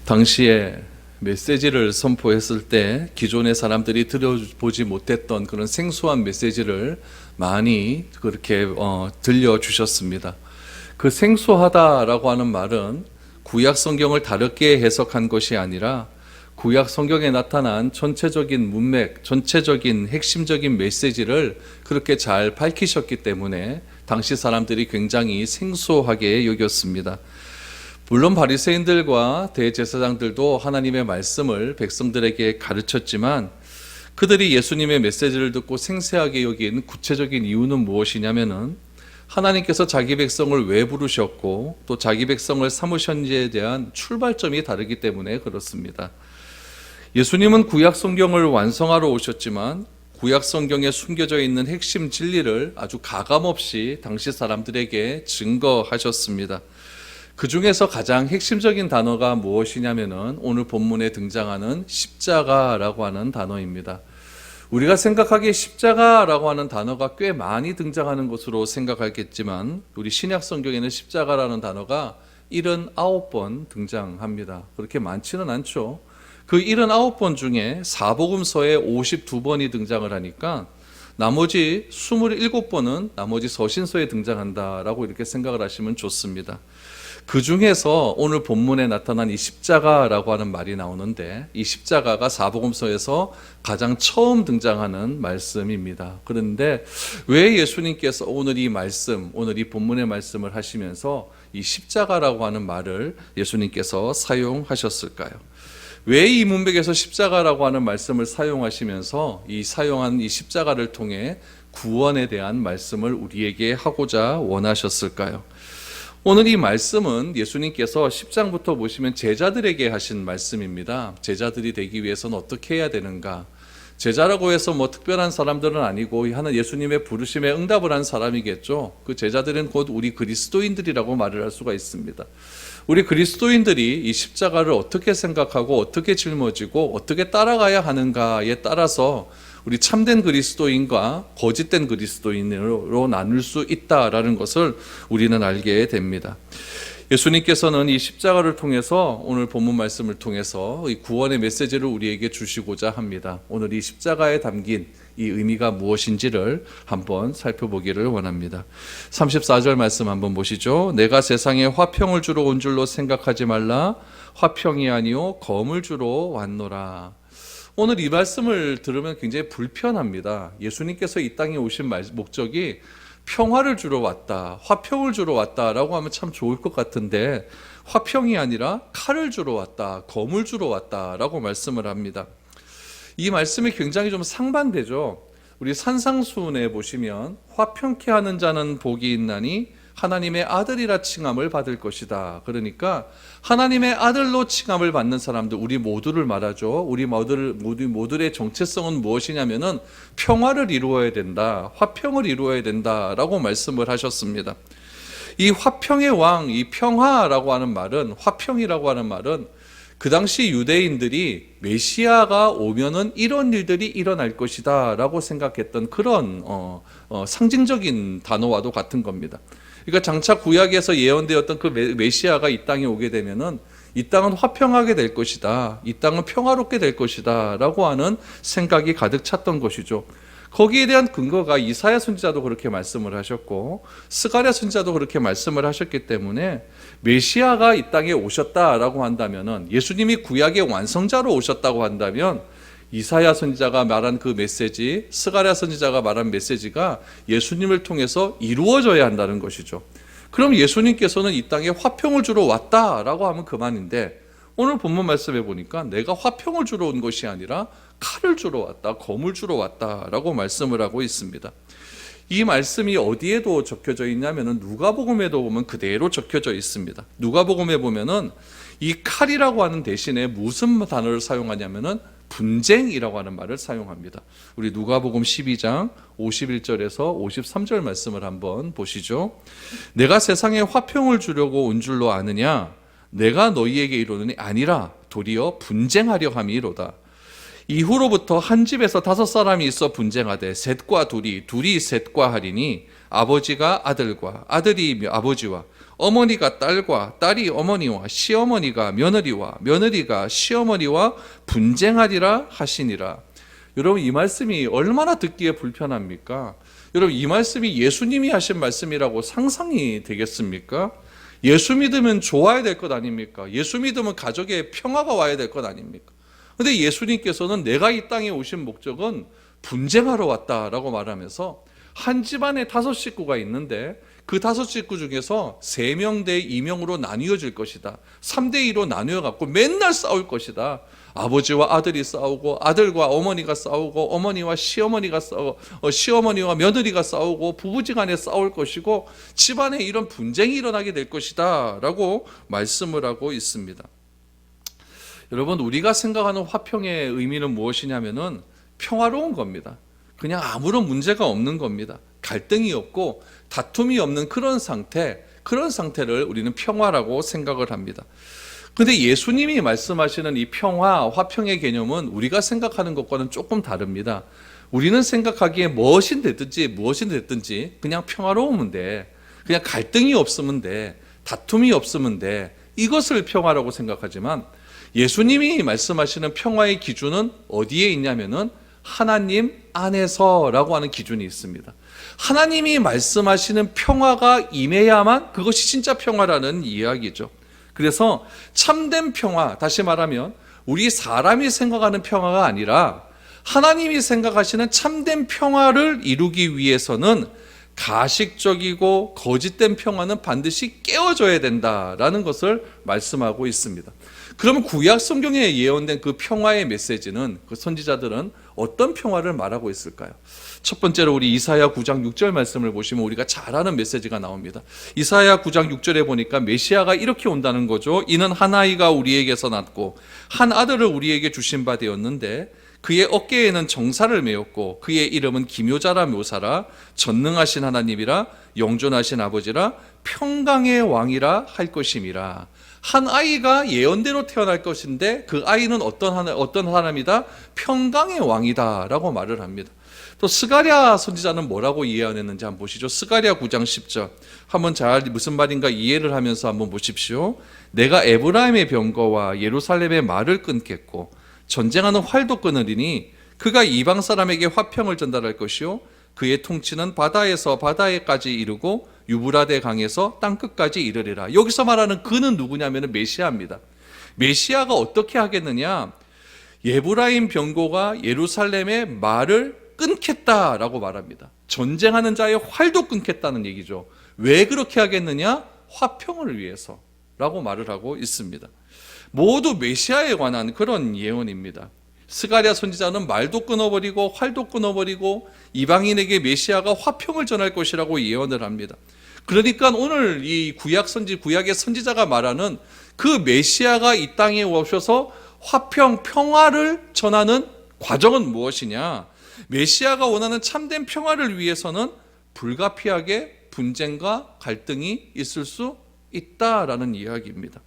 당시에 메시지를 선포했을 때 기존의 사람들이 들어보지 못했던 그런 생소한 메시지를 많이 그렇게 들려주셨습니다. 그 생소하다라고 하는 말은 구약 성경을 다르게 해석한 것이 아니라 구약 성경에 나타난 전체적인 문맥, 전체적인 핵심적인 메시지를 그렇게 잘 밝히셨기 때문에 당시 사람들이 굉장히 생소하게 여겼습니다. 물론 바리새인들과 대제사장들도 하나님의 말씀을 백성들에게 가르쳤지만 그들이 예수님의 메시지를 듣고 생생하게 여긴 구체적인 이유는 무엇이냐면은 하나님께서 자기 백성을 왜 부르셨고 또 자기 백성을 삼으셨는지에 대한 출발점이 다르기 때문에 그렇습니다. 예수님은 구약 성경을 완성하러 오셨지만 구약 성경에 숨겨져 있는 핵심 진리를 아주 가감없이 당시 사람들에게 증거하셨습니다. 그 중에서 가장 핵심적인 단어가 무엇이냐면은 오늘 본문에 등장하는 십자가라고 하는 단어입니다. 우리가 생각하기에 십자가라고 하는 단어가 꽤 많이 등장하는 것으로 생각하겠지만 우리 신약 성경에는 십자가라는 단어가 79번 등장합니다. 그렇게 많지는 않죠. 그 79번 중에 사복음서에 52번이 등장을 하니까 나머지 27번은 나머지 서신서에 등장한다라고 이렇게 생각을 하시면 좋습니다. 그 중에서 오늘 본문에 나타난 이 십자가라고 하는 말이 나오는데 이 십자가가 사복음서에서 가장 처음 등장하는 말씀입니다. 그런데 왜 예수님께서 오늘 이 말씀, 오늘 이 본문의 말씀을 하시면서 이 십자가라고 하는 말을 예수님께서 사용하셨을까요? 왜 이 문맥에서 십자가라고 하는 말씀을 사용하시면서 이 사용한 이 십자가를 통해 구원에 대한 말씀을 우리에게 하고자 원하셨을까요? 오늘 이 말씀은 예수님께서 10장부터 보시면 제자들에게 하신 말씀입니다. 제자들이 되기 위해서는 어떻게 해야 되는가? 제자라고 해서 뭐 특별한 사람들은 아니고 하는 예수님의 부르심에 응답을 한 사람이겠죠. 그 제자들은 곧 우리 그리스도인들이라고 말을 할 수가 있습니다. 우리 그리스도인들이 이 십자가를 어떻게 생각하고 어떻게 짊어지고 어떻게 따라가야 하는가에 따라서 우리 참된 그리스도인과 거짓된 그리스도인으로 나눌 수 있다라는 것을 우리는 알게 됩니다. 예수님께서는 이 십자가를 통해서 오늘 본문 말씀을 통해서 이 구원의 메시지를 우리에게 주시고자 합니다. 오늘 이 십자가에 담긴 이 의미가 무엇인지를 한번 살펴보기를 원합니다. 34절 말씀 한번 보시죠. 내가 세상에 화평을 주러 온 줄로 생각하지 말라. 화평이 아니요 검을 주러 왔노라. 오늘 이 말씀을 들으면 굉장히 불편합니다. 예수님께서 이 땅에 오신 목적이 평화를 주러 왔다, 화평을 주러 왔다라고 하면 참 좋을 것 같은데 화평이 아니라 칼을 주러 왔다, 검을 주러 왔다라고 말씀을 합니다. 이 말씀이 굉장히 좀 상반되죠. 우리 산상수훈에 보시면 화평케 하는 자는 복이 있나니 하나님의 아들이라 칭함을 받을 것이다. 그러니까 하나님의 아들로 칭함을 받는 사람들, 우리 모두를 말하죠. 우리 모두의 정체성은 무엇이냐면은 평화를 이루어야 된다, 화평을 이루어야 된다라고 말씀을 하셨습니다. 이 화평의 왕, 이 평화라고 하는 말은, 화평이라고 하는 말은 그 당시 유대인들이 메시아가 오면은 이런 일들이 일어날 것이다 라고 생각했던 그런 상징적인 단어와도 같은 겁니다. 그러니까 장차 구약에서 예언되었던 그 메시아가 이 땅에 오게 되면은 이 땅은 화평하게 될 것이다, 이 땅은 평화롭게 될 것이다 라고 하는 생각이 가득 찼던 것이죠. 거기에 대한 근거가 이사야 선지자도 그렇게 말씀을 하셨고 스가랴 선지자도 그렇게 말씀을 하셨기 때문에 메시아가 이 땅에 오셨다라고 한다면은, 예수님이 구약의 완성자로 오셨다고 한다면 이사야 선지자가 말한 그 메시지, 스가랴 선지자가 말한 메시지가 예수님을 통해서 이루어져야 한다는 것이죠. 그럼 예수님께서는 이 땅에 화평을 주러 왔다라고 하면 그만인데 오늘 본문 말씀해 보니까 내가 화평을 주러 온 것이 아니라 칼을 주러 왔다, 검을 주러 왔다라고 말씀을 하고 있습니다. 이 말씀이 어디에도 적혀져 있냐면은 누가복음에도 보면 그대로 적혀져 있습니다. 누가복음에 보면은 이 칼이라고 하는 대신에 무슨 단어를 사용하냐면은 분쟁이라고 하는 말을 사용합니다. 우리 누가복음 12장 51절에서 53절 말씀을 한번 보시죠. 내가 세상에 화평을 주려고 온 줄로 아느냐? 내가 너희에게 이르노니 아니라 도리어 분쟁하려 함이로다. 이후로부터 한 집에서 5사람이 있어 분쟁하되 셋과 둘이 셋과 하리니 아버지가 아들과 아들이 아버지와 어머니가 딸과 딸이 어머니와 시어머니가 며느리와 며느리가 시어머니와 분쟁하리라 하시니라. 여러분, 이 말씀이 얼마나 듣기에 불편합니까? 여러분, 이 말씀이 예수님이 하신 말씀이라고 상상이 되겠습니까? 예수 믿으면 좋아야 될 것 아닙니까? 예수 믿으면 가족에 평화가 와야 될 것 아닙니까? 근데 예수님께서는 내가 이 땅에 오신 목적은 분쟁하러 왔다라고 말하면서 한 집안에 5식구가 있는데 그 5식구 중에서 3명 대 2명으로 나뉘어질 것이다. 3대 2로 나뉘어 갖고 맨날 싸울 것이다. 아버지와 아들이 싸우고 아들과 어머니가 싸우고 어머니와 시어머니가 싸우고 시어머니와 며느리가 싸우고 부부지간에 싸울 것이고 집안에 이런 분쟁이 일어나게 될 것이다 라고 말씀을 하고 있습니다. 여러분, 우리가 생각하는 화평의 의미는 무엇이냐면은 평화로운 겁니다. 그냥 아무런 문제가 없는 겁니다. 갈등이 없고 다툼이 없는 그런 상태를 우리는 평화라고 생각을 합니다. 그런데 예수님이 말씀하시는 이 평화, 화평의 개념은 우리가 생각하는 것과는 조금 다릅니다. 우리는 생각하기에 무엇이 됐든지 그냥 평화로우면 돼, 그냥 갈등이 없으면 돼, 다툼이 없으면 돼, 이것을 평화라고 생각하지만 예수님이 말씀하시는 평화의 기준은 어디에 있냐면은 하나님 안에서라고 하는 기준이 있습니다. 하나님이 말씀하시는 평화가 임해야만 그것이 진짜 평화라는 이야기죠. 그래서 참된 평화, 다시 말하면 우리 사람이 생각하는 평화가 아니라 하나님이 생각하시는 참된 평화를 이루기 위해서는 가식적이고 거짓된 평화는 반드시 깨어져야 된다라는 것을 말씀하고 있습니다. 그러면 구약 성경에 예언된 그 평화의 메시지는 그 선지자들은 어떤 평화를 말하고 있을까요? 첫 번째로 우리 이사야 9장 6절 말씀을 보시면 우리가 잘 아는 메시지가 나옵니다. 이사야 9장 6절에 보니까 메시아가 이렇게 온다는 거죠. 이는 한 아이가 우리에게서 낳고 한 아들을 우리에게 주신 바 되었는데 그의 어깨에는 정사를 메었고 그의 이름은 기묘자라 묘사라 전능하신 하나님이라 영존하신 아버지라 평강의 왕이라 할 것임이라. 한 아이가 예언대로 태어날 것인데 그 아이는 어떤 사람이다? 평강의 왕이다 라고 말을 합니다. 또 스가랴 선지자는 뭐라고 예언했는지 한번 보시죠. 스가랴 9장 10절 한번 잘 무슨 말인가 이해를 하면서 한번 보십시오. 내가 에브라임의 병거와 예루살렘의 말을 끊겠고 전쟁하는 활도 끊으리니 그가 이방 사람에게 화평을 전달할 것이요 그의 통치는 바다에서 바다에까지 이르고 유브라데 강에서 땅끝까지 이르리라. 여기서 말하는 그는 누구냐면 메시아입니다. 메시아가 어떻게 하겠느냐? 에브라임 병거가 예루살렘의 말을 끊겠다라고 말합니다. 전쟁하는 자의 활도 끊겠다는 얘기죠. 왜 그렇게 하겠느냐? 화평을 위해서라고 말을 하고 있습니다. 모두 메시아에 관한 그런 예언입니다. 스가랴 선지자는 말도 끊어버리고 활도 끊어버리고 이방인에게 메시아가 화평을 전할 것이라고 예언을 합니다. 그러니까 오늘 이 구약의 선지자가 말하는 그 메시아가 이 땅에 오셔서 화평, 평화를 전하는 과정은 무엇이냐? 메시아가 원하는 참된 평화를 위해서는 불가피하게 분쟁과 갈등이 있을 수 있다라는 이야기입니다.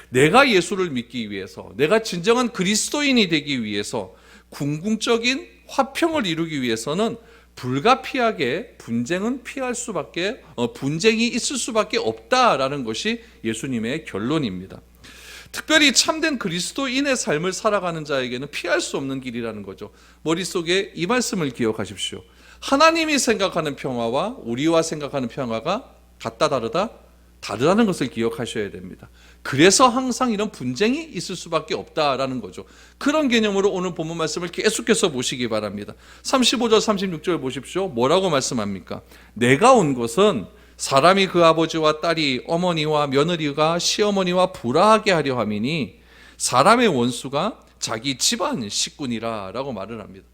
내가 예수를 믿기 위해서, 내가 진정한 그리스도인이 되기 위해서 궁극적인 화평을 이루기 위해서는 불가피하게 분쟁이 있을 수밖에 없다라는 것이 예수님의 결론입니다. 특별히 참된 그리스도인의 삶을 살아가는 자에게는 피할 수 없는 길이라는 거죠. 머릿속에 이 말씀을 기억하십시오. 하나님이 생각하는 평화와 우리와 생각하는 평화가 같다 다르다? 다르다는 것을 기억하셔야 됩니다. 그래서 항상 이런 분쟁이 있을 수밖에 없다라는 거죠. 그런 개념으로 오늘 본문 말씀을 계속해서 보시기 바랍니다. 35절 36절 보십시오. 뭐라고 말씀합니까? 내가 온 것은 사람이 그 아버지와 딸이 어머니와 며느리가 시어머니와 불화하게 하려 함이니 사람의 원수가 자기 집안 식구니라 라고 말을 합니다.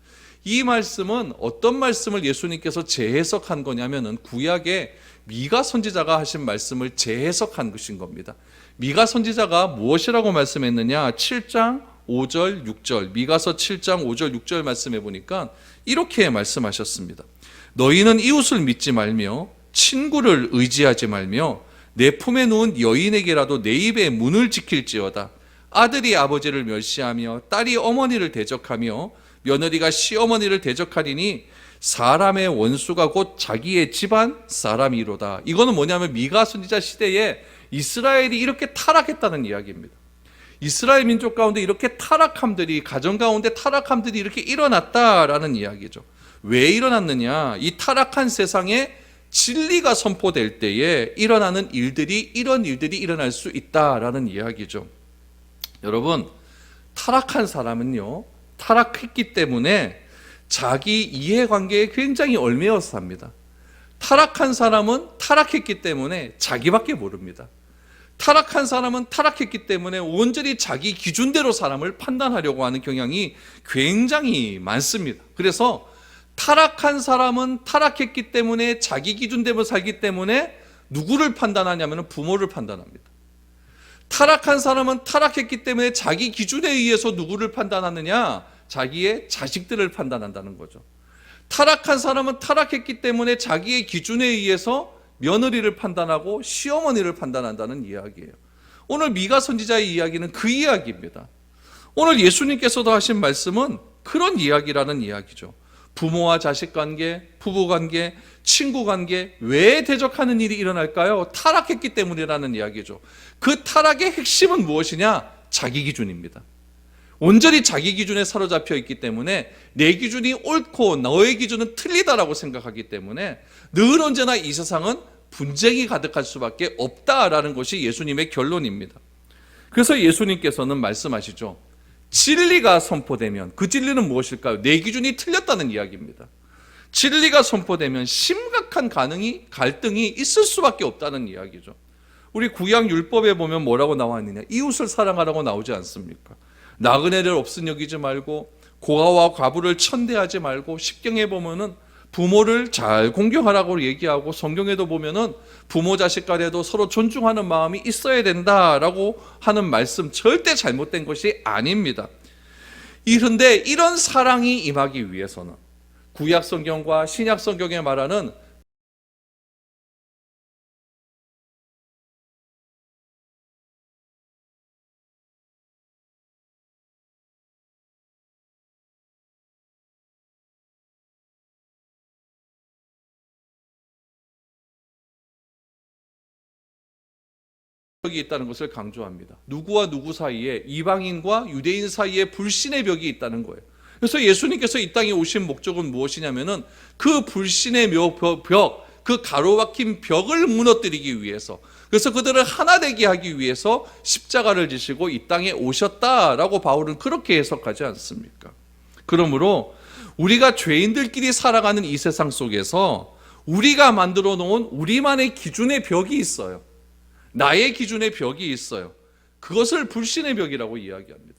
이 말씀은 어떤 말씀을 예수님께서 재해석한 거냐면은 구약의 미가 선지자가 하신 말씀을 재해석한 것인 겁니다. 미가 선지자가 무엇이라고 말씀했느냐? 7장 5절 6절 미가서 7장 5절 6절 말씀해 보니까 이렇게 말씀하셨습니다. 너희는 이웃을 믿지 말며 친구를 의지하지 말며 내 품에 누운 여인에게라도 내 입의 문을 지킬지어다. 아들이 아버지를 멸시하며 딸이 어머니를 대적하며 며느리가 시어머니를 대적하리니 사람의 원수가 곧 자기의 집안 사람이로다. 이거는 뭐냐면 미가 선지자 시대에 이스라엘이 이렇게 타락했다는 이야기입니다. 이스라엘 민족 가운데 이렇게 타락함들이, 가정 가운데 타락함들이 이렇게 일어났다라는 이야기죠. 왜 일어났느냐? 이 타락한 세상에 진리가 선포될 때에 일어나는 일들이, 이런 일들이 일어날 수 있다라는 이야기죠. 여러분, 타락한 사람은요, 타락했기 때문에 자기 이해관계에 굉장히 얽매여서 삽니다. 타락한 사람은 타락했기 때문에 자기밖에 모릅니다. 타락한 사람은 타락했기 때문에 온전히 자기 기준대로 사람을 판단하려고 하는 경향이 굉장히 많습니다. 그래서 타락한 사람은 타락했기 때문에 자기 기준대로 살기 때문에 누구를 판단하냐면 부모를 판단합니다. 타락한 사람은 타락했기 때문에 자기 기준에 의해서 누구를 판단하느냐? 자기의 자식들을 판단한다는 거죠. 타락한 사람은 타락했기 때문에 자기의 기준에 의해서 며느리를 판단하고 시어머니를 판단한다는 이야기예요. 오늘 미가 선지자의 이야기는 그 이야기입니다. 오늘 예수님께서도 하신 말씀은 그런 이야기라는 이야기죠. 부모와 자식 관계, 부부 관계, 친구 관계, 왜 대적하는 일이 일어날까요? 타락했기 때문이라는 이야기죠. 그 타락의 핵심은 무엇이냐? 자기 기준입니다. 온전히 자기 기준에 사로잡혀 있기 때문에 내 기준이 옳고 너의 기준은 틀리다라고 생각하기 때문에 늘 언제나 이 세상은 분쟁이 가득할 수밖에 없다라는 것이 예수님의 결론입니다. 그래서 예수님께서는 말씀하시죠. 진리가 선포되면, 그 진리는 무엇일까요? 내 기준이 틀렸다는 이야기입니다. 진리가 선포되면 심각한 갈등이 있을 수밖에 없다는 이야기죠. 우리 구약 율법에 보면 뭐라고 나와 있느냐? 이웃을 사랑하라고 나오지 않습니까? 나그네를 없은 여기지 말고 고아와 과부를 천대하지 말고, 십경에 보면은 부모를 잘 공경하라고 얘기하고, 성경에도 보면은 부모 자식 간에도 서로 존중하는 마음이 있어야 된다라고 하는 말씀, 절대 잘못된 것이 아닙니다. 그런데 이런 사랑이 임하기 위해서는 구약 성경과 신약 성경에 말하는 벽이 있다는 것을 강조합니다. 누구와 누구 사이에, 이방인과 유대인 사이에 불신의 벽이 있다는 거예요. 그래서 예수님께서 이 땅에 오신 목적은 무엇이냐면은 그 불신의 벽, 그 가로막힌 벽을 무너뜨리기 위해서, 그래서 그들을 하나 되게 하기 위해서 십자가를 지시고 이 땅에 오셨다라고 바울은 그렇게 해석하지 않습니까? 그러므로 우리가 죄인들끼리 살아가는 이 세상 속에서 우리가 만들어 놓은 우리만의 기준의 벽이 있어요. 나의 기준의 벽이 있어요. 그것을 불신의 벽이라고 이야기합니다.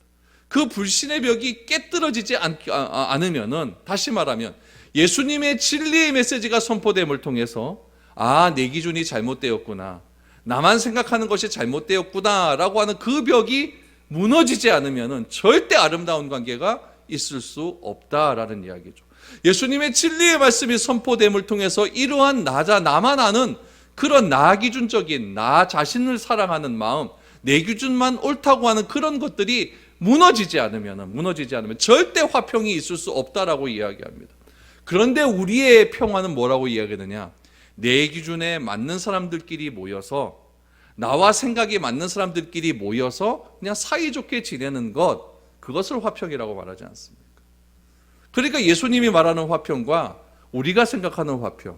그 불신의 벽이 깨뜨려지지 않으면은, 다시 말하면 예수님의 진리의 메시지가 선포됨을 통해서 내 기준이 잘못되었구나, 나만 생각하는 것이 잘못되었구나 라고 하는 그 벽이 무너지지 않으면은 절대 아름다운 관계가 있을 수 없다라는 이야기죠. 예수님의 진리의 말씀이 선포됨을 통해서 이러한 나만 아는 그런 나 기준적인, 나 자신을 사랑하는 마음, 내 기준만 옳다고 하는 그런 것들이 무너지지 않으면 절대 화평이 있을 수 없다라고 이야기합니다. 그런데 우리의 평화는 뭐라고 이야기하느냐? 내 기준에 맞는 사람들끼리 모여서, 나와 생각이 맞는 사람들끼리 모여서 그냥 사이좋게 지내는 것, 그것을 화평이라고 말하지 않습니까? 그러니까 예수님이 말하는 화평과 우리가 생각하는 화평,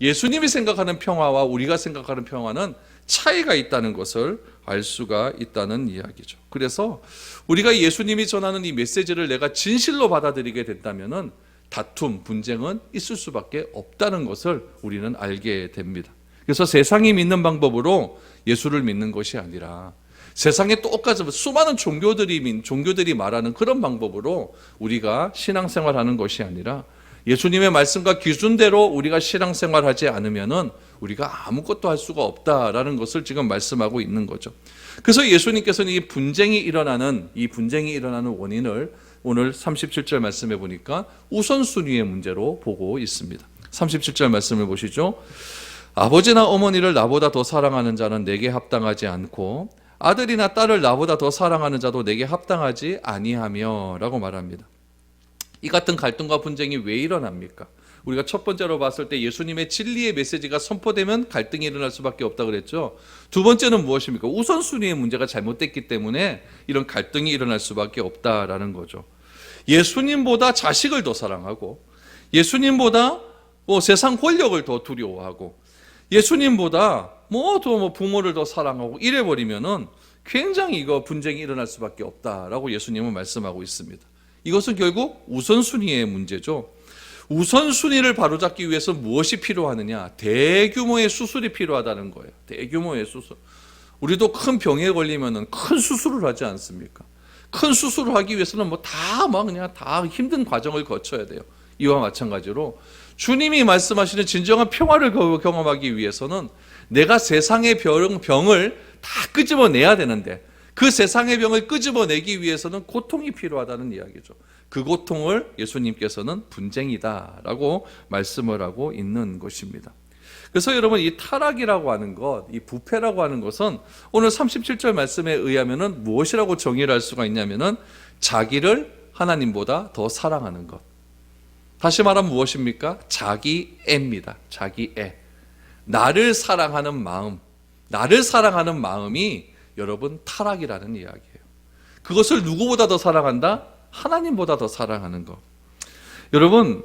예수님이 생각하는 평화와 우리가 생각하는 평화는 차이가 있다는 것을 알 수가 있다는 이야기죠. 그래서 우리가 예수님이 전하는 이 메시지를 내가 진실로 받아들이게 된다면은 다툼, 분쟁은 있을 수밖에 없다는 것을 우리는 알게 됩니다. 그래서 세상이 믿는 방법으로 예수를 믿는 것이 아니라, 세상에 똑같이 수많은 종교들이 말하는 그런 방법으로 우리가 신앙생활하는 것이 아니라, 예수님의 말씀과 기준대로 우리가 신앙생활하지 않으면은 우리가 아무것도 할 수가 없다라는 것을 지금 말씀하고 있는 거죠. 그래서 예수님께서는 이 분쟁이 일어나는 원인을 오늘 37절 말씀해 보니까 우선순위의 문제로 보고 있습니다. 37절 말씀을 보시죠. 아버지나 어머니를 나보다 더 사랑하는 자는 내게 합당하지 않고 아들이나 딸을 나보다 더 사랑하는 자도 내게 합당하지 아니하며 라고 말합니다. 이 같은 갈등과 분쟁이 왜 일어납니까? 우리가 첫 번째로 봤을 때 예수님의 진리의 메시지가 선포되면 갈등이 일어날 수밖에 없다 그랬죠. 두 번째는 무엇입니까? 우선순위의 문제가 잘못됐기 때문에 이런 갈등이 일어날 수밖에 없다라는 거죠. 예수님보다 자식을 더 사랑하고, 예수님보다 세상 권력을 더 두려워하고, 예수님보다 부모를 더 사랑하고 이래버리면은 굉장히 이거 분쟁이 일어날 수밖에 없다라고 예수님은 말씀하고 있습니다. 이것은 결국 우선순위의 문제죠. 우선순위를 바로잡기 위해서 무엇이 필요하느냐? 대규모의 수술이 필요하다는 거예요. 대규모의 수술. 우리도 큰 병에 걸리면은 큰 수술을 하지 않습니까? 큰 수술을 하기 위해서는 다 힘든 과정을 거쳐야 돼요. 이와 마찬가지로 주님이 말씀하시는 진정한 평화를 경험하기 위해서는 내가 세상의 병을 다 끄집어내야 되는데, 그 세상의 병을 끄집어내기 위해서는 고통이 필요하다는 이야기죠. 그 고통을 예수님께서는 분쟁이다라고 말씀을 하고 있는 것입니다. 그래서 여러분, 이 타락이라고 하는 것, 이 부패라고 하는 것은 오늘 37절 말씀에 의하면은 무엇이라고 정의를 할 수가 있냐면은 자기를 하나님보다 더 사랑하는 것. 다시 말하면 무엇입니까? 자기애입니다. 자기애. 나를 사랑하는 마음, 나를 사랑하는 마음이 여러분 타락이라는 이야기예요. 그것을 누구보다 더 사랑한다? 하나님보다 더 사랑하는 것. 여러분,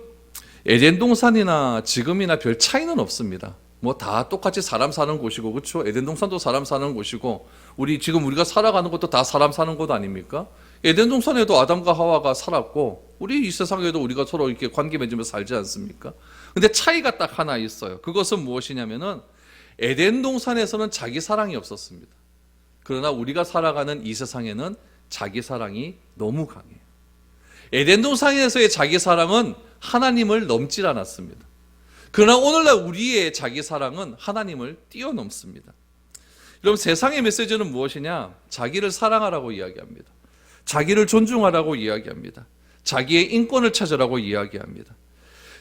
에덴 동산이나 지금이나 별 차이는 없습니다. 다 똑같이 사람 사는 곳이고, 그렇죠? 에덴 동산도 사람 사는 곳이고, 우리가 살아가는 것도 다 사람 사는 곳 아닙니까? 에덴 동산에도 아담과 하와가 살았고, 우리 이 세상에도 우리가 서로 이렇게 관계 맺으면서 살지 않습니까? 근데 차이가 딱 하나 있어요. 그것은 무엇이냐면은 에덴 동산에서는 자기 사랑이 없었습니다. 그러나 우리가 살아가는 이 세상에는 자기 사랑이 너무 강해요. 에덴 동산에서의 자기 사랑은 하나님을 넘질 않았습니다. 그러나 오늘날 우리의 자기 사랑은 하나님을 뛰어넘습니다. 여러분, 세상의 메시지는 무엇이냐? 자기를 사랑하라고 이야기합니다. 자기를 존중하라고 이야기합니다. 자기의 인권을 찾으라고 이야기합니다.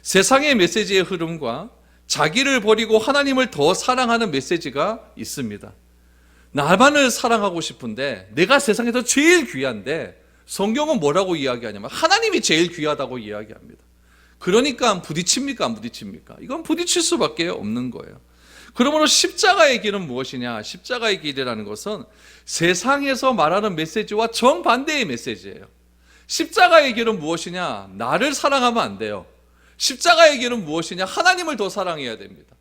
세상의 메시지의 흐름과 자기를 버리고 하나님을 더 사랑하는 메시지가 있습니다. 나만을 사랑하고 싶은데, 내가 세상에서 제일 귀한데, 성경은 뭐라고 이야기하냐면 하나님이 제일 귀하다고 이야기합니다. 그러니까 부딪힙니까? 안 부딪힙니까? 이건 부딪힐 수밖에 없는 거예요. 그러므로 십자가의 길은 무엇이냐? 십자가의 길이라는 것은 세상에서 말하는 메시지와 정반대의 메시지예요. 십자가의 길은 무엇이냐? 나를 사랑하면 안 돼요. 십자가의 길은 무엇이냐? 하나님을 더 사랑해야 됩니다.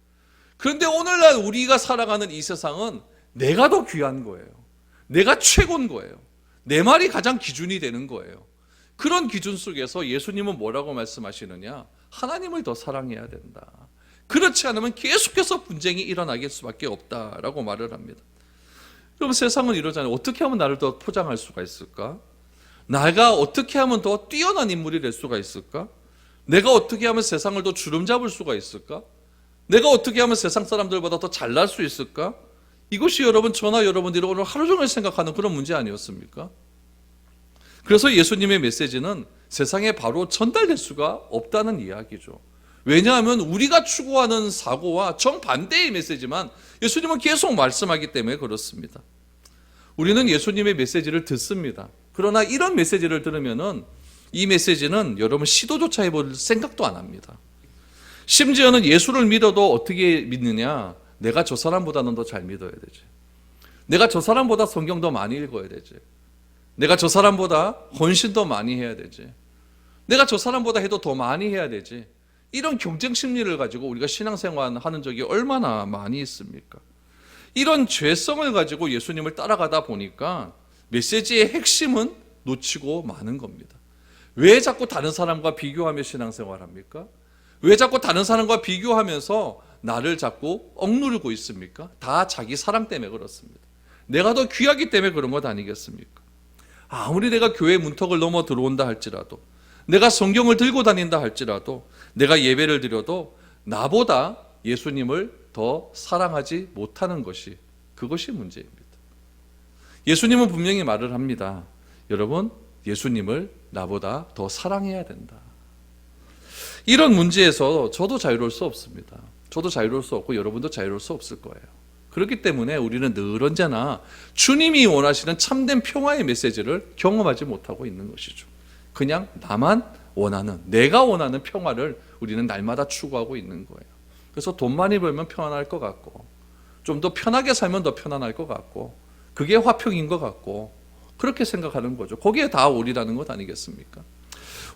그런데 오늘날 우리가 살아가는 이 세상은 내가 더 귀한 거예요. 내가 최고인 거예요. 내 말이 가장 기준이 되는 거예요. 그런 기준 속에서 예수님은 뭐라고 말씀하시느냐? 하나님을 더 사랑해야 된다. 그렇지 않으면 계속해서 분쟁이 일어나길 수밖에 없다라고 말을 합니다. 여러분, 세상은 이러잖아요. 어떻게 하면 나를 더 포장할 수가 있을까? 내가 어떻게 하면 더 뛰어난 인물이 될 수가 있을까? 내가 어떻게 하면 세상을 더 주름잡을 수가 있을까? 내가 어떻게 하면 세상 사람들보다 더 잘날 수 있을까? 이것이 여러분, 저나 여러분들이 오늘 하루 종일 생각하는 그런 문제 아니었습니까? 그래서 예수님의 메시지는 세상에 바로 전달될 수가 없다는 이야기죠. 왜냐하면 우리가 추구하는 사고와 정반대의 메시지만 예수님은 계속 말씀하기 때문에 그렇습니다. 우리는 예수님의 메시지를 듣습니다. 그러나 이런 메시지를 들으면은 이 메시지는 여러분 시도조차 해볼 생각도 안 합니다. 심지어는 예수를 믿어도 어떻게 믿느냐? 내가 저 사람보다는 더 잘 믿어야 되지. 내가 저 사람보다 성경 더 많이 읽어야 되지. 내가 저 사람보다 헌신 더 많이 해야 되지. 내가 저 사람보다 해도 더 많이 해야 되지. 이런 경쟁 심리를 가지고 우리가 신앙생활 하는 적이 얼마나 많이 있습니까? 이런 죄성을 가지고 예수님을 따라가다 보니까 메시지의 핵심은 놓치고 마는 겁니다. 왜 자꾸 다른 사람과 비교하며 신앙생활 합니까? 왜 자꾸 다른 사람과 비교하면서 나를 자꾸 억누르고 있습니까? 다 자기 사랑 때문에 그렇습니다. 내가 더 귀하기 때문에 그런 것 아니겠습니까? 아무리 내가 교회 문턱을 넘어 들어온다 할지라도, 내가 성경을 들고 다닌다 할지라도, 내가 예배를 드려도 나보다 예수님을 더 사랑하지 못하는 것이, 그것이 문제입니다. 예수님은 분명히 말을 합니다. 여러분, 예수님을 나보다 더 사랑해야 된다. 이런 문제에서 저도 자유로울 수 없습니다. 저도 자유로울 수 없고 여러분도 자유로울 수 없을 거예요. 그렇기 때문에 우리는 늘 언제나 주님이 원하시는 참된 평화의 메시지를 경험하지 못하고 있는 것이죠. 그냥 나만 원하는, 내가 원하는 평화를 우리는 날마다 추구하고 있는 거예요. 그래서 돈 많이 벌면 편안할 것 같고, 좀 더 편하게 살면 더 편안할 것 같고, 그게 화평인 것 같고, 그렇게 생각하는 거죠. 거기에 다 올이라는 것 아니겠습니까?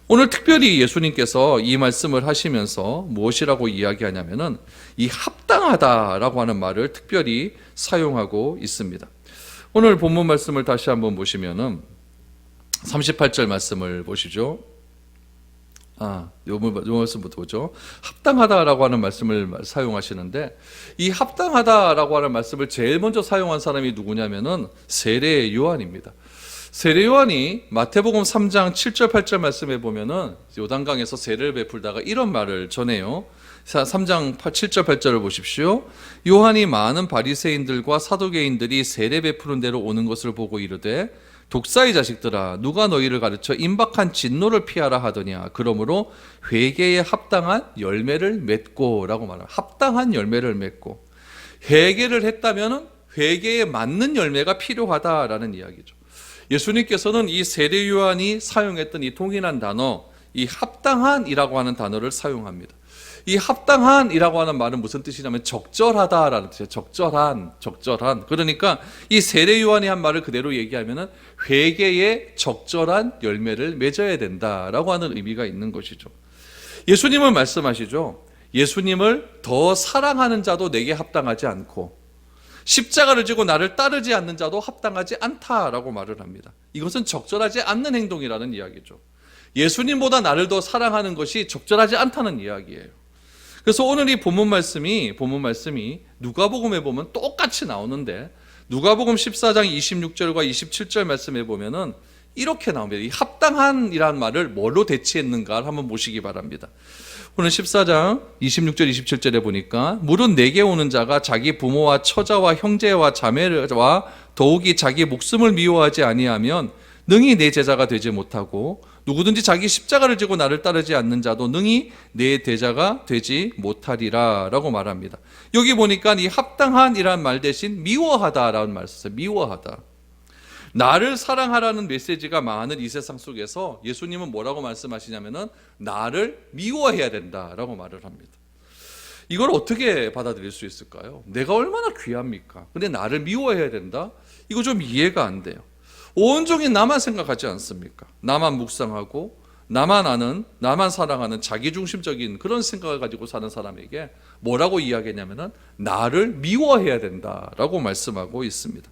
오늘 특별히 예수님께서 이 말씀을 하시면서 무엇이라고 이야기하냐면은 이 합당하다라고 하는 말을 특별히 사용하고 있습니다. 오늘 본문 말씀을 다시 한번 보시면은 38절 말씀을 보시죠. 요 말씀부터 보죠. 합당하다라고 하는 말씀을 사용하시는데, 이 합당하다라고 하는 말씀을 제일 먼저 사용한 사람이 누구냐면은 세례 요한입니다. 세례 요한이 마태복음 3장 7절 8절 말씀에 보면은 요단강에서 세례를 베풀다가 이런 말을 전해요. 3장 7절 8절을 보십시오. 요한이 많은 바리새인들과 사두개인들이 세례 베푸는 데로 오는 것을 보고 이르되, 독사의 자식들아, 누가 너희를 가르쳐 임박한 진노를 피하라 하더냐. 그러므로 회개에 합당한 열매를 맺고 라고 말합니다. 합당한 열매를 맺고, 회개를 했다면 회개에 맞는 열매가 필요하다라는 이야기죠. 예수님께서는 이 세례 요한이 사용했던 이 동일한 단어, 이 합당한이라고 하는 단어를 사용합니다. 이 합당한이라고 하는 말은 무슨 뜻이냐면 적절하다라는 뜻이에요. 적절한. 그러니까 이 세례 요한이 한 말을 그대로 얘기하면은 회개에 적절한 열매를 맺어야 된다라고 하는 의미가 있는 것이죠. 예수님은 말씀하시죠. 예수님을 더 사랑하는 자도 내게 합당하지 않고, 십자가를 지고 나를 따르지 않는 자도 합당하지 않다라고 말을 합니다. 이것은 적절하지 않는 행동이라는 이야기죠. 예수님보다 나를 더 사랑하는 것이 적절하지 않다는 이야기예요. 그래서 오늘 이 본문 말씀이 누가복음에 보면 똑같이 나오는데, 누가복음 14장 26절과 27절 말씀에 보면은 이렇게 나옵니다. 이 합당한이라는 말을 뭘로 대체했는가를 한번 보시기 바랍니다. 오늘 14장 26절 27절에 보니까, 물은 내게 오는 자가 자기 부모와 처자와 형제와 자매와 더욱이 자기 목숨을 미워하지 아니하면 능히 내 제자가 되지 못하고, 누구든지 자기 십자가를 지고 나를 따르지 않는 자도 능히 내 제자가 되지 못하리라 라고 말합니다. 여기 보니까 이 합당한이라는 말 대신 미워하다라는 말 썼어요. 미워하다. 나를 사랑하라는 메시지가 많은 이 세상 속에서 예수님은 뭐라고 말씀하시냐면은 나를 미워해야 된다라고 말을 합니다. 이걸 어떻게 받아들일 수 있을까요? 내가 얼마나 귀합니까? 근데 나를 미워해야 된다? 이거 좀 이해가 안 돼요. 온종일 나만 생각하지 않습니까? 나만 묵상하고 나만 아는, 나만 사랑하는 자기중심적인 그런 생각을 가지고 사는 사람에게 뭐라고 이야기하냐면은 나를 미워해야 된다라고 말씀하고 있습니다.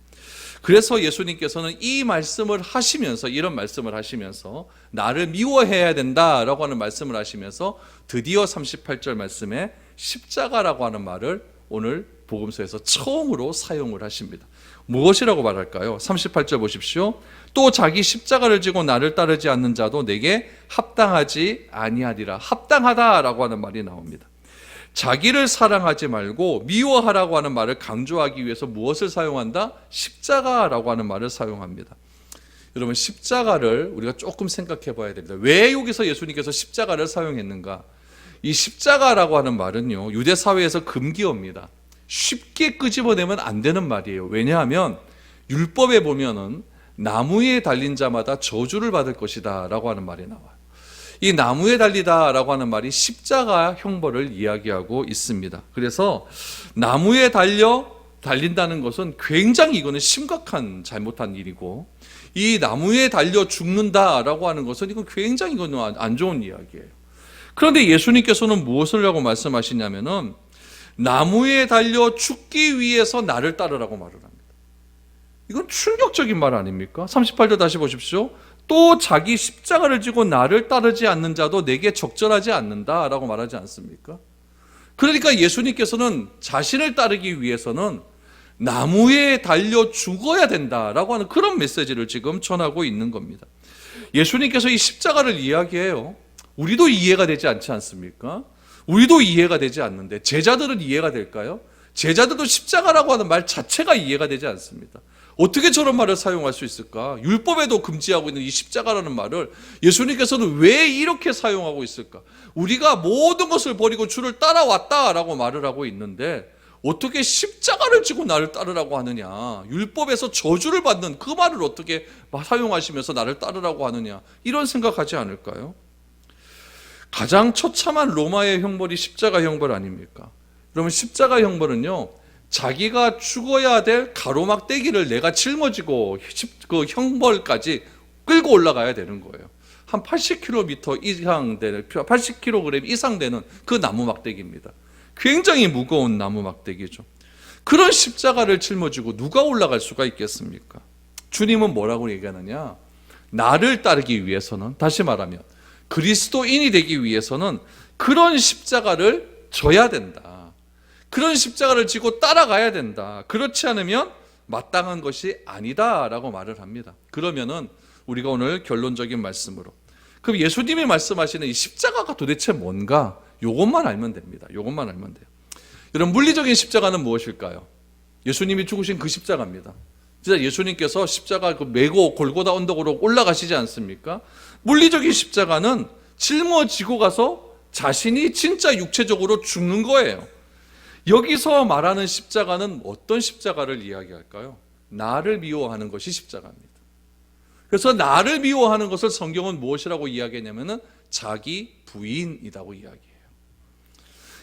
그래서 예수님께서는 이 말씀을 하시면서, 이런 말씀을 하시면서 나를 미워해야 된다라고 하는 말씀을 하시면서 드디어 38절 말씀에 십자가라고 하는 말을 오늘 복음서에서 처음으로 사용을 하십니다. 무엇이라고 말할까요? 38절 보십시오. 또 자기 십자가를 지고 나를 따르지 않는 자도 내게 합당하지 아니하리라. 합당하다라고 하는 말이 나옵니다. 자기를 사랑하지 말고 미워하라고 하는 말을 강조하기 위해서 무엇을 사용한다? 십자가라고 하는 말을 사용합니다. 여러분, 십자가를 우리가 조금 생각해 봐야 됩니다. 왜 여기서 예수님께서 십자가를 사용했는가? 이 십자가라고 하는 말은요, 유대 사회에서 금기어입니다. 쉽게 끄집어내면 안 되는 말이에요. 왜냐하면 율법에 보면은 나무에 달린 자마다 저주를 받을 것이다 라고 하는 말이 나와요. 이 나무에 달리다 라고 하는 말이 십자가 형벌을 이야기하고 있습니다. 그래서 나무에 달린다는 것은 굉장히 이거는 심각한 잘못한 일이고, 이 나무에 달려 죽는다 라고 하는 것은 이건 굉장히 이거는 안 좋은 이야기예요. 그런데 예수님께서는 무엇을 하고 말씀하시냐면은 나무에 달려 죽기 위해서 나를 따르라고 말을 합니다. 이건 충격적인 말 아닙니까? 38절 다시 보십시오. 또 자기 십자가를 지고 나를 따르지 않는 자도 내게 적절하지 않는다라고 말하지 않습니까? 그러니까 예수님께서는 자신을 따르기 위해서는 나무에 달려 죽어야 된다라고 하는 그런 메시지를 지금 전하고 있는 겁니다. 예수님께서 이 십자가를 이야기해요. 우리도 이해가 되지 않지 않습니까? 우리도 이해가 되지 않는데 제자들은 이해가 될까요? 제자들도 십자가라고 하는 말 자체가 이해가 되지 않습니다. 어떻게 저런 말을 사용할 수 있을까? 율법에도 금지하고 있는 이 십자가라는 말을 예수님께서는 왜 이렇게 사용하고 있을까? 우리가 모든 것을 버리고 주를 따라왔다라고 말을 하고 있는데 어떻게 십자가를 지고 나를 따르라고 하느냐? 율법에서 저주를 받는 그 말을 어떻게 사용하시면서 나를 따르라고 하느냐? 이런 생각하지 않을까요? 가장 처참한 로마의 형벌이 십자가 형벌 아닙니까? 그러면 십자가 형벌은요, 자기가 죽어야 될 가로막대기를 내가 짊어지고 그 형벌까지 끌고 올라가야 되는 거예요. 한 80km 이상 되는, 80kg 이상 되는 그 나무 막대기입니다. 굉장히 무거운 나무 막대기죠. 그런 십자가를 짊어지고 누가 올라갈 수가 있겠습니까? 주님은 뭐라고 얘기하느냐? 나를 따르기 위해서는, 다시 말하면 그리스도인이 되기 위해서는 그런 십자가를 져야 된다. 그런 십자가를 지고 따라가야 된다. 그렇지 않으면 마땅한 것이 아니다라고 말을 합니다. 그러면은 우리가 오늘 결론적인 말씀으로, 그럼 예수님이 말씀하시는 이 십자가가 도대체 뭔가? 요것만 알면 됩니다. 요것만 알면 돼요. 여러분, 물리적인 십자가는 무엇일까요? 예수님이 죽으신 그 십자가입니다. 진짜 예수님께서 십자가 메고 골고다 언덕으로 올라가시지 않습니까? 물리적인 십자가는 짊어지고 가서 자신이 진짜 육체적으로 죽는 거예요. 여기서 말하는 십자가는 어떤 십자가를 이야기할까요? 나를 미워하는 것이 십자가입니다. 그래서 나를 미워하는 것을 성경은 무엇이라고 이야기하냐면은 자기 부인이라고 이야기해요.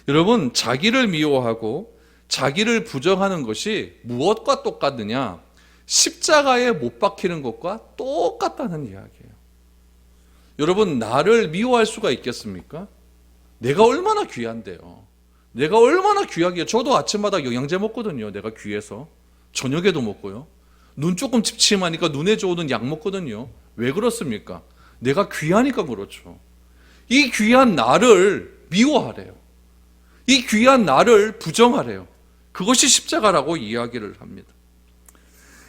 여러분, 자기를 미워하고 자기를 부정하는 것이 무엇과 똑같느냐? 십자가에 못 박히는 것과 똑같다는 이야기예요. 여러분, 나를 미워할 수가 있겠습니까? 내가 얼마나 귀한데요. 내가 얼마나 귀하게요. 저도 아침마다 영양제 먹거든요. 내가 귀해서. 저녁에도 먹고요. 눈 조금 침침하니까 눈에 좋은 약 먹거든요. 왜 그렇습니까? 내가 귀하니까 그렇죠. 이 귀한 나를 미워하래요. 이 귀한 나를 부정하래요. 그것이 십자가라고 이야기를 합니다.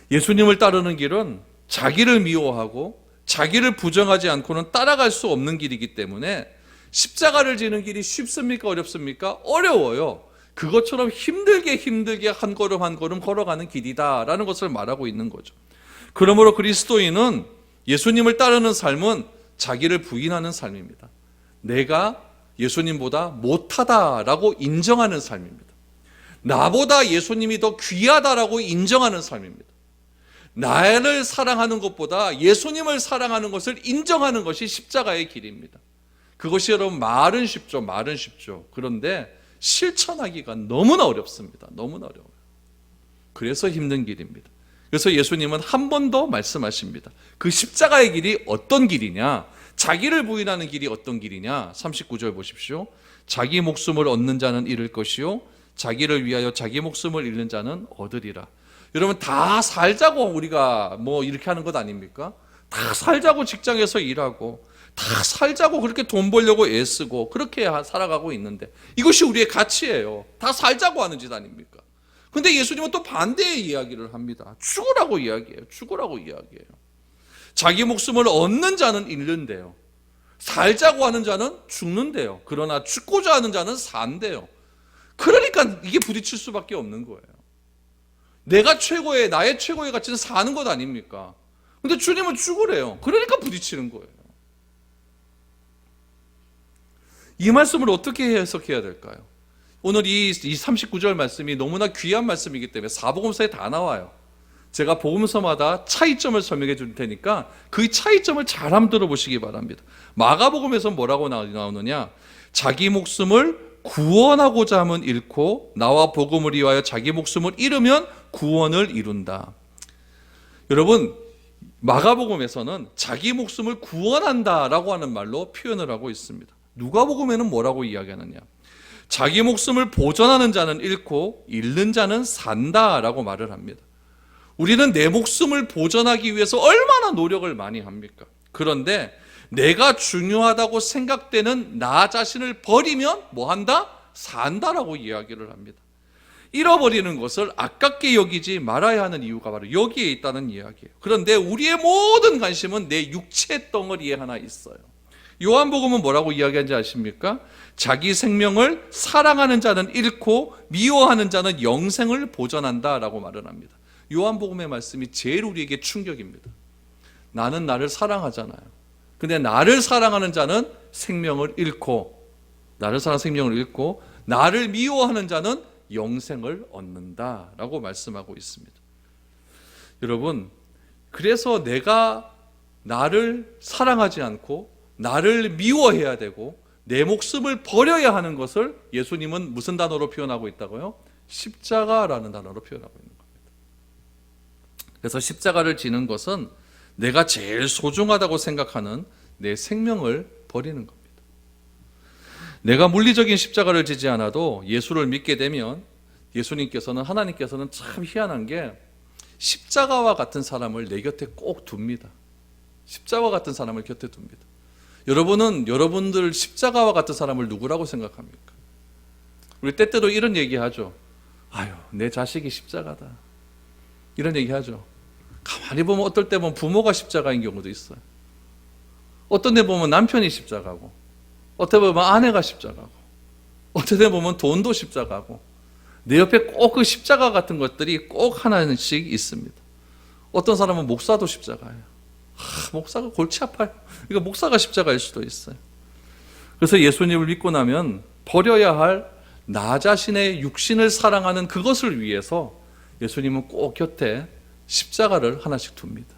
예수님을 따르는 길은 자기를 미워하고 자기를 부정하지 않고는 따라갈 수 없는 길이기 때문에 십자가를 지는 길이 쉽습니까? 어렵습니까? 어려워요. 그것처럼 힘들게 한 걸음 한 걸음 걸어가는 길이다라는 것을 말하고 있는 거죠. 그러므로 그리스도인은 예수님을 따르는 삶은 자기를 부인하는 삶입니다. 내가 예수님보다 못하다라고 인정하는 삶입니다. 나보다 예수님이 더 귀하다라고 인정하는 삶입니다. 나를 사랑하는 것보다 예수님을 사랑하는 것을 인정하는 것이 십자가의 길입니다. 그것이 여러분 말은 쉽죠. 말은 쉽죠. 그런데 실천하기가 너무나 어렵습니다. 너무나 어려워요. 그래서 힘든 길입니다. 그래서 예수님은 한 번 더 말씀하십니다. 그 십자가의 길이 어떤 길이냐? 자기를 부인하는 길이 어떤 길이냐? 39절 보십시오. 자기 목숨을 얻는 자는 잃을 것이요 자기를 위하여 자기 목숨을 잃는 자는 얻으리라. 여러분, 다 살자고 우리가 뭐 이렇게 하는 것 아닙니까? 다 살자고 직장에서 일하고 다 살자고 그렇게 돈 벌려고 애쓰고 그렇게 살아가고 있는데 이것이 우리의 가치예요. 다 살자고 하는 짓 아닙니까? 근데 예수님은 또 반대의 이야기를 합니다. 죽으라고 이야기해요. 죽으라고 이야기해요. 자기 목숨을 얻는 자는 잃는데요. 살자고 하는 자는 죽는데요. 그러나 죽고자 하는 자는 산대요. 그러니까 이게 부딪힐 수밖에 없는 거예요. 내가 최고의, 나의 최고의 가치는 사는 것 아닙니까? 근데 주님은 죽으래요. 그러니까 부딪히는 거예요. 이 말씀을 어떻게 해석해야 될까요? 오늘 이 39절 말씀이 너무나 귀한 말씀이기 때문에 사복음서에 다 나와요. 제가 복음서마다 차이점을 설명해 줄 테니까 그 차이점을 잘 한번 들어보시기 바랍니다. 마가복음에서 뭐라고 나오느냐? 자기 목숨을 구원하고자 하면 잃고 나와 복음을 위하여 자기 목숨을 잃으면 구원을 이룬다. 여러분, 마가복음에서는 자기 목숨을 구원한다라고 하는 말로 표현을 하고 있습니다. 누가복음에는 뭐라고 이야기하느냐? 자기 목숨을 보존하는 자는 잃고 잃는 자는 산다라고 말을 합니다. 우리는 내 목숨을 보존하기 위해서 얼마나 노력을 많이 합니까? 그런데 내가 중요하다고 생각되는 나 자신을 버리면 뭐 한다? 산다라고 이야기를 합니다. 잃어버리는 것을 아깝게 여기지 말아야 하는 이유가 바로 여기에 있다는 이야기예요. 그런데 우리의 모든 관심은 내 육체 덩어리에 하나 있어요. 요한복음은 뭐라고 이야기하는지 아십니까? 자기 생명을 사랑하는 자는 잃고 미워하는 자는 영생을 보존한다라고 말을 합니다. 요한복음의 말씀이 제일 우리에게 충격입니다. 나는 나를 사랑하잖아요. 근데 나를 사랑하는 자는 생명을 잃고, 나를 사랑하는 생명을 잃고 나를 미워하는 자는 영생을 얻는다라고 말씀하고 있습니다. 여러분, 그래서 내가 나를 사랑하지 않고 나를 미워해야 되고 내 목숨을 버려야 하는 것을 예수님은 무슨 단어로 표현하고 있다고요? 십자가라는 단어로 표현하고 있는 겁니다. 그래서 십자가를 지는 것은 내가 제일 소중하다고 생각하는 내 생명을 버리는 겁니다. 내가 물리적인 십자가를 지지 않아도 예수를 믿게 되면 하나님께서는 참 희한한 게 십자가와 같은 사람을 내 곁에 꼭 둡니다. 십자가와 같은 사람을 곁에 둡니다. 여러분은 여러분들 십자가와 같은 사람을 누구라고 생각합니까? 우리 때때로 이런 얘기하죠. 아유, 내 자식이 십자가다. 이런 얘기하죠. 가만히 보면 어떨 때 보면 부모가 십자가인 경우도 있어요. 어떤 데 보면 남편이 십자가고, 어떤 데 보면 아내가 십자가고, 어떤 데 보면 돈도 십자가고, 내 옆에 꼭 그 십자가 같은 것들이 꼭 하나씩 있습니다. 어떤 사람은 목사도 십자가예요. 목사가 골치 아파요. 이거 목사가 십자가일 수도 있어요. 그래서 예수님을 믿고 나면 버려야 할 나 자신의 육신을 사랑하는 그것을 위해서 예수님은 꼭 곁에 십자가를 하나씩 둡니다.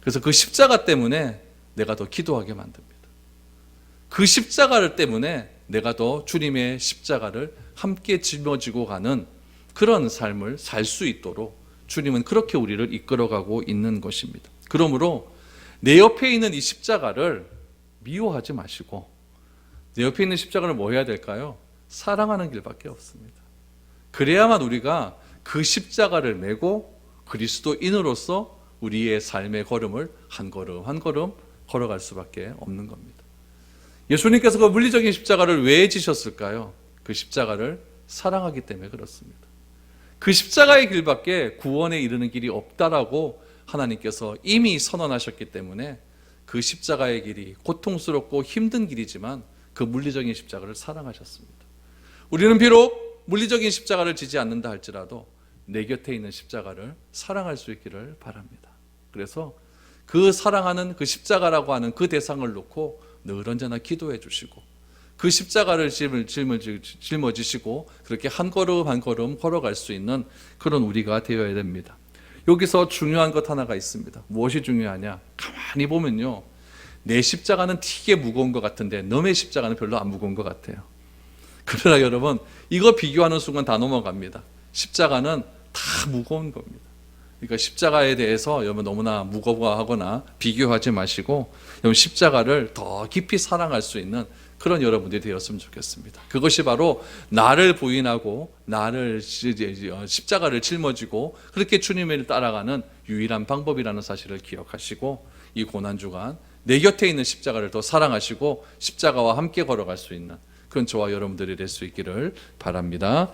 그래서 그 십자가 때문에 내가 더 기도하게 만듭니다. 그 십자가를 때문에 내가 더 주님의 십자가를 함께 짊어지고 가는 그런 삶을 살 수 있도록 주님은 그렇게 우리를 이끌어가고 있는 것입니다. 그러므로 내 옆에 있는 이 십자가를 미워하지 마시고, 내 옆에 있는 십자가를 뭐 해야 될까요? 사랑하는 길밖에 없습니다. 그래야만 우리가 그 십자가를 메고 그리스도인으로서 우리의 삶의 걸음을 한 걸음 한 걸음 걸어갈 수밖에 없는 겁니다. 예수님께서 그 물리적인 십자가를 왜 지셨을까요? 그 십자가를 사랑하기 때문에 그렇습니다. 그 십자가의 길밖에 구원에 이르는 길이 없다라고 하나님께서 이미 선언하셨기 때문에 그 십자가의 길이 고통스럽고 힘든 길이지만 그 물리적인 십자가를 사랑하셨습니다. 우리는 비록 물리적인 십자가를 지지 않는다 할지라도 내 곁에 있는 십자가를 사랑할 수 있기를 바랍니다. 그래서 그 사랑하는 그 십자가라고 하는 그 대상을 놓고 늘 언제나 기도해 주시고, 그 십자가를 짊어지시고 그렇게 한 걸음 한 걸음 걸어갈 수 있는 그런 우리가 되어야 됩니다. 여기서 중요한 것 하나가 있습니다. 무엇이 중요하냐? 가만히 보면요, 내 십자가는 되게 무거운 것 같은데 너의 십자가는 별로 안 무거운 것 같아요. 그러나 여러분, 이거 비교하는 순간 다 넘어갑니다. 십자가는 다 무거운 겁니다. 그러니까 십자가에 대해서 여러분 너무나 무거워하거나 비교하지 마시고, 여러분 십자가를 더 깊이 사랑할 수 있는 그런 여러분들이 되었으면 좋겠습니다. 그것이 바로 나를 부인하고 나를 십자가를 짊어지고 그렇게 주님을 따라가는 유일한 방법이라는 사실을 기억하시고, 이 고난주간 내 곁에 있는 십자가를 더 사랑하시고 십자가와 함께 걸어갈 수 있는 그런 저와 여러분들이 될 수 있기를 바랍니다.